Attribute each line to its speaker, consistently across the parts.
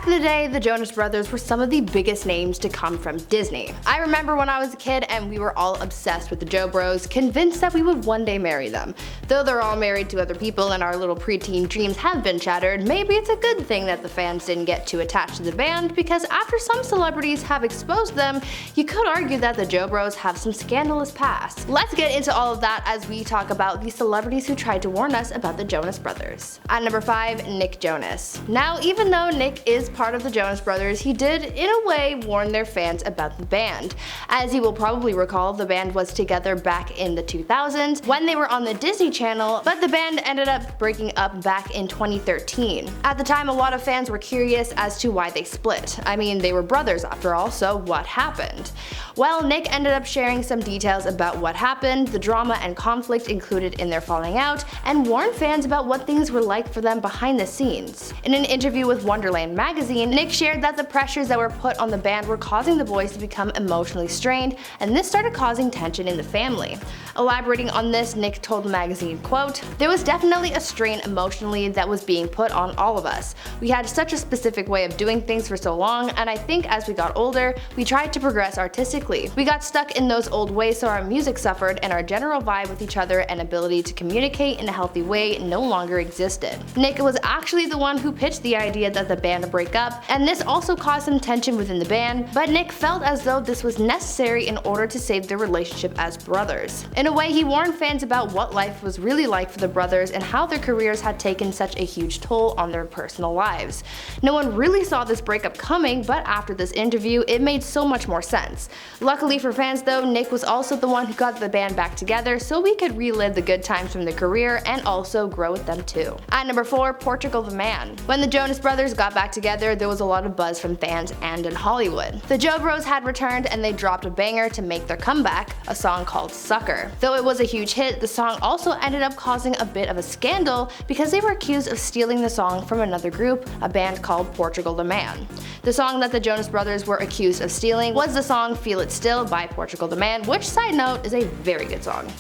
Speaker 1: in the day, the Jonas Brothers were some of the biggest names to come from Disney. I remember when I was a kid and we were all obsessed with the Jo Bros, convinced that we would one day marry them. Though they're all married to other people and our little preteen dreams have been shattered, maybe it's a good thing that the fans didn't get too attached to the band, because after some celebrities have exposed them, you could argue that the Jo Bros have some scandalous past. Let's get into all of that as we talk about the celebrities who tried to warn us about the Jonas Brothers. At number 5, Nick Jonas. Now, even though Nick is part of the Jonas Brothers, he did, in a way, warn their fans about the band. As you will probably recall, the band was together back in the 2000s when they were on the Disney Channel, but the band ended up breaking up back in 2013. At the time, a lot of fans were curious as to why they split. I mean, they were brothers after all, so what happened? Well, Nick ended up sharing some details about what happened, the drama and conflict included in their falling out, and warned fans about what things were like for them behind the scenes. In an interview with Wonderland magazine, Nick shared that the pressures that were put on the band were causing the boys to become emotionally strained, and this started causing tension in the family. Elaborating on this, Nick told the magazine, quote, "There was definitely a strain emotionally that was being put on all of us. We had such a specific way of doing things for so long, and I think as we got older, we tried to progress artistically. We got stuck in those old ways, so our music suffered and our general vibe with each other and ability to communicate in a healthy way no longer existed." Nick was actually the one who pitched the idea that the band break up, and this also caused some tension within the band, but Nick felt as though this was necessary in order to save their relationship as brothers. In a way, he warned fans about what life was really like for the brothers and how their careers had taken such a huge toll on their personal lives. No one really saw this breakup coming, but after this interview, it made so much more sense. Luckily for fans though, Nick was also the one who got the band back together so we could relive the good times from their career and also grow with them too. At number 4, Portugal The Man. When the Jonas Brothers got back together, there was a lot of buzz from fans and in Hollywood. The Jo Bros had returned and they dropped a banger to make their comeback, a song called Sucker. Though it was a huge hit, the song also ended up causing a bit of a scandal because they were accused of stealing the song from another group, a band called Portugal The Man. The song that the Jonas Brothers were accused of stealing was the song Feel It Still by Portugal The Man, which, side note, is a very good song.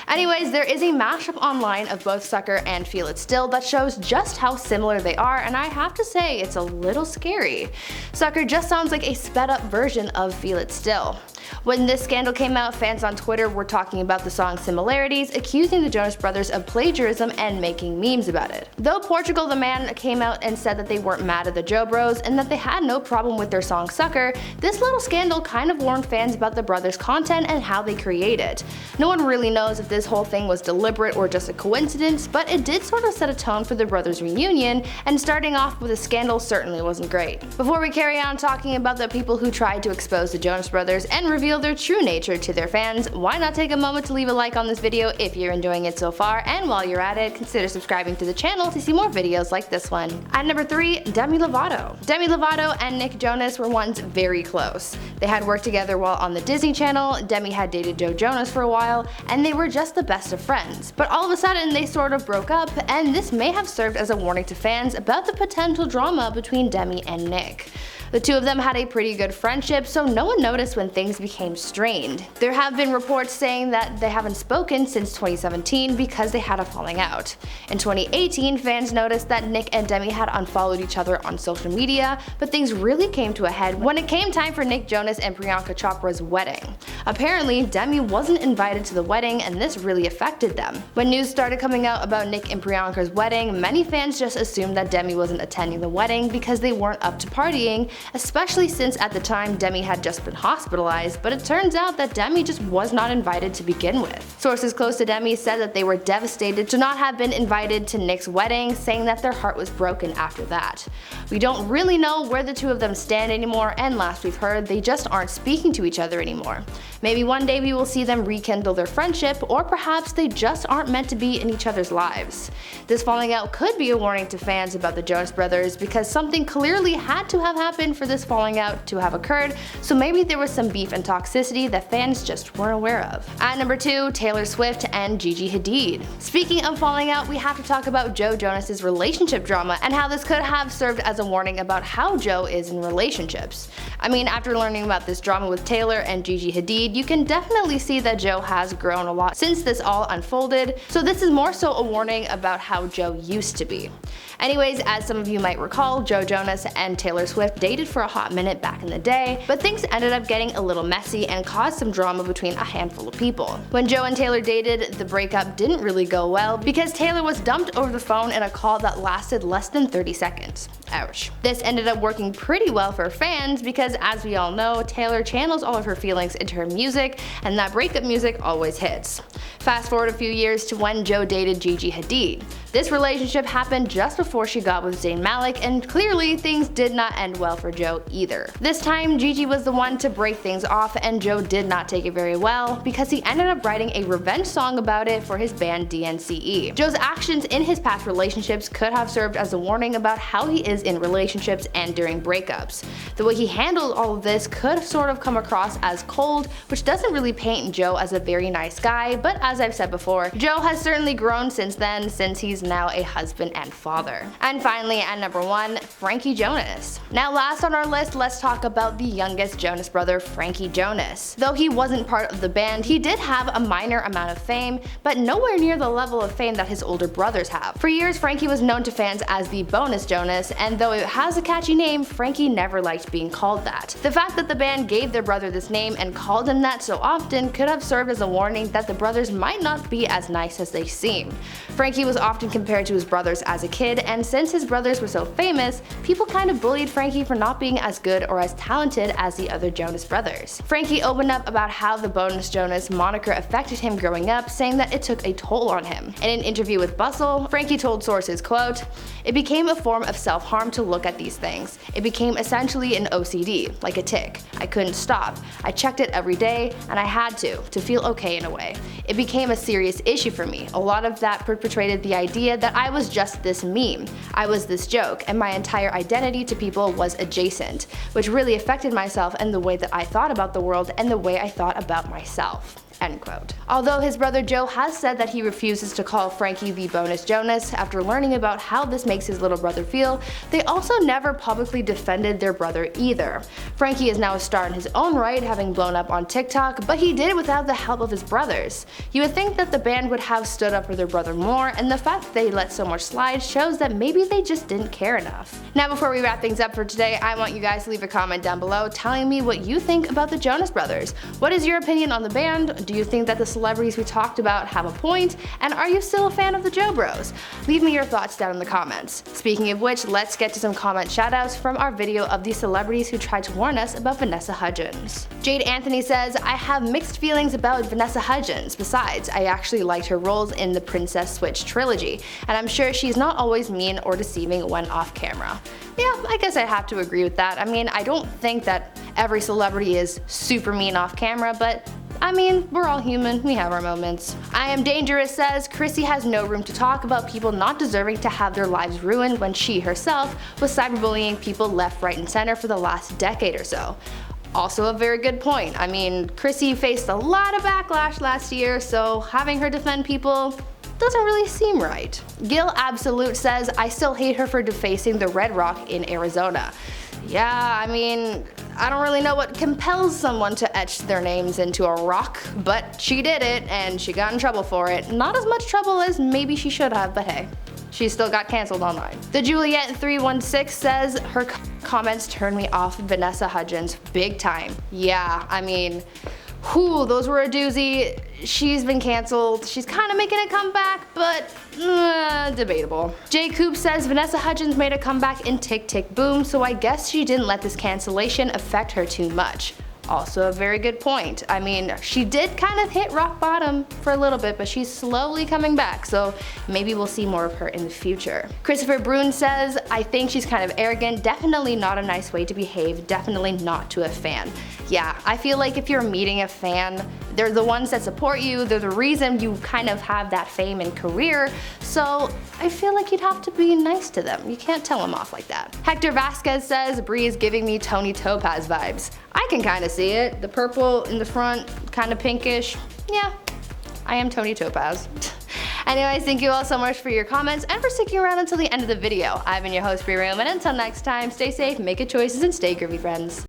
Speaker 1: Anyways, there is a mashup online of both Sucker and Feel It Still that shows just how similar they are, and I have to say it's a little scary. Sucker just sounds like a sped up version of Feel It Still. When this scandal came out, fans on Twitter were talking about the song's similarities, accusing the Jonas Brothers of plagiarism and making memes about it. Though Portugal The Man came out and said that they weren't mad at the Jo Bros and that they had no problem with their song Sucker, this little scandal kind of warned fans about the brothers' content and how they create it. No one really knows if this whole thing was deliberate or just a coincidence, but it did sort of set a tone for the brothers' reunion, and starting off with a scandal certainly wasn't great. Before we carry on talking about the people who tried to expose the Jonas Brothers and reveal their true nature to their fans, why not take a moment to leave a like on this video if you're enjoying it so far, and while you're at it, consider subscribing to the channel to see more videos like this one. At number 3, Demi Lovato. Demi Lovato and Nick Jonas were once very close. They had worked together while on the Disney Channel, Demi had dated Joe Jonas for a while, and they were just the best of friends. But all of a sudden, they sort of broke up, and this may have served as a warning to fans about the potential drama between Demi and Nick. The two of them had a pretty good friendship, so no one noticed when things became strained. There have been reports saying that they haven't spoken since 2017 because they had a falling out. In 2018, fans noticed that Nick and Demi had unfollowed each other on social media, but things really came to a head when it came time for Nick Jonas and Priyanka Chopra's wedding. Apparently, Demi wasn't invited to the wedding, and this really affected them. When news started coming out about Nick and Priyanka's wedding, many fans just assumed that Demi wasn't attending the wedding because they weren't up to partying, especially since at the time Demi had just been hospitalized, but it turns out that Demi just was not invited to begin with. Sources close to Demi said that they were devastated to not have been invited to Nick's wedding, saying that their heart was broken after that. We don't really know where the two of them stand anymore, and last we've heard, they just aren't speaking to each other anymore. Maybe one day we will see them rekindle their friendship, or perhaps they just aren't meant to be in each other's lives. This falling out could be a warning to fans about the Jonas Brothers because something clearly had to have happened for this falling out to have occurred, so maybe there was some beef and toxicity that fans just weren't aware of. At number 2, Taylor Swift and Gigi Hadid. Speaking of falling out, we have to talk about Joe Jonas's relationship drama and how this could have served as a warning about how Joe is in relationships. I mean, after learning about this drama with Taylor and Gigi Hadid, Hadid, you can definitely see that Joe has grown a lot since this all unfolded, so this is more so a warning about how Joe used to be. Anyways, as some of you might recall, Joe Jonas and Taylor Swift dated for a hot minute back in the day, but things ended up getting a little messy and caused some drama between a handful of people. When Joe and Taylor dated, the breakup didn't really go well because Taylor was dumped over the phone in a call that lasted less than 30 seconds. Ouch. This ended up working pretty well for fans because, as we all know, Taylor channels all of her feelings into her music, and that breakup music always hits. Fast forward a few years to when Joe dated Gigi Hadid. This relationship happened just before she got with Zayn Malik, and clearly things did not end well for Joe either. This time, Gigi was the one to break things off, and Joe did not take it very well because he ended up writing a revenge song about it for his band DNCE. Joe's actions in his past relationships could have served as a warning about how he is in relationships and during breakups. The way he handled all of this could sort of come across as cold, which doesn't really paint Joe as a very nice guy, but as I've said before, Joe has certainly grown since then, since he's now a husband and father. And finally, at number 1, Frankie Jonas. Now last on our list, let's talk about the youngest Jonas brother, Frankie Jonas. Though he wasn't part of the band, he did have a minor amount of fame, but nowhere near the level of fame that his older brothers have. For years, Frankie was known to fans as the bonus Jonas, and though it has a catchy name, Frankie never liked being called that. The fact that the band gave their brother this name and called him that so often could have served as a warning that the brothers might not be as nice as they seem. Frankie was often compared to his brothers as a kid, and since his brothers were so famous, people kind of bullied Frankie for not being as good or as talented as the other Jonas brothers. Frankie opened up about how the bonus Jonas moniker affected him growing up, saying that it took a toll on him. In an interview with Bustle, Frankie told sources, quote, "It became a form of self-harm to look at these things. It became essentially an OCD, like a tic. I couldn't stop. I checked it every day, and I had to feel okay in a way. It became a serious issue for me. A lot of that perpetrated the idea that I was just this meme. I was this joke, and my entire identity to people was adjacent, which really affected myself and the way that I thought about the world and the way I thought about myself." End quote. Although his brother Joe has said that he refuses to call Frankie the bonus Jonas after learning about how this makes his little brother feel, they also never publicly defended their brother either. Frankie is now a star in his own right, having blown up on TikTok, but he did it without the help of his brothers. You would think that the band would have stood up for their brother more, and the fact that they let so much slide shows that maybe they just didn't care enough. Now before we wrap things up for today, I want you guys to leave a comment down below telling me what you think about the Jonas Brothers. What is your opinion on the band? Do you think that the celebrities we talked about have a point? And are you still a fan of the Joe Bros? Leave me your thoughts down in the comments. Speaking of which, let's get to some comment shoutouts from our video of the celebrities who tried to warn us about Vanessa Hudgens. Jade Anthony says, "I have mixed feelings about Vanessa Hudgens. Besides, I actually liked her roles in the Princess Switch trilogy, and I'm sure she's not always mean or deceiving when off camera." Yeah, I guess I have to agree with that. I mean, I don't think that every celebrity is super mean off camera, but I mean, we're all human, we have our moments. I Am Dangerous says, "Chrissy has no room to talk about people not deserving to have their lives ruined when she herself was cyberbullying people left, right, and center for the last decade or so." Also a very good point. I mean, Chrissy faced a lot of backlash last year, so having her defend people doesn't really seem right. Gil Absolute says, "I still hate her for defacing the Red Rock in Arizona." Yeah, I mean, I don't really know what compels someone to etch their names into a rock, but she did it, and she got in trouble for it. Not as much trouble as maybe she should have, but hey, she still got cancelled online. The Juliet316 says, "Her comments turned me off Vanessa Hudgens big time." Yeah, I mean, whew, those were a doozy. She's been cancelled. She's kind of making a comeback, but debatable. Jay Coop says, "Vanessa Hudgens made a comeback in Tick Tick Boom, so I guess she didn't let this cancellation affect her too much." Also a very good point. I mean, she did kind of hit rock bottom for a little bit, but she's slowly coming back, so maybe we'll see more of her in the future. Christopher Brune says, "I think she's kind of arrogant, definitely not a nice way to behave, definitely not to a fan." Yeah, I feel like if you're meeting a fan, they're the ones that support you, they're the reason you kind of have that fame and career, so I feel like you'd have to be nice to them. You can't tell them off like that. Hector Vasquez says, "Brie is giving me Tony Topaz vibes." I can kind of see it. The purple in the front, kind of pinkish. Yeah, I am Tony Topaz. Anyways, thank you all so much for your comments and for sticking around until the end of the video. I've been your host, Brie Room, and until next time, stay safe, make good choices, and stay groovy, friends.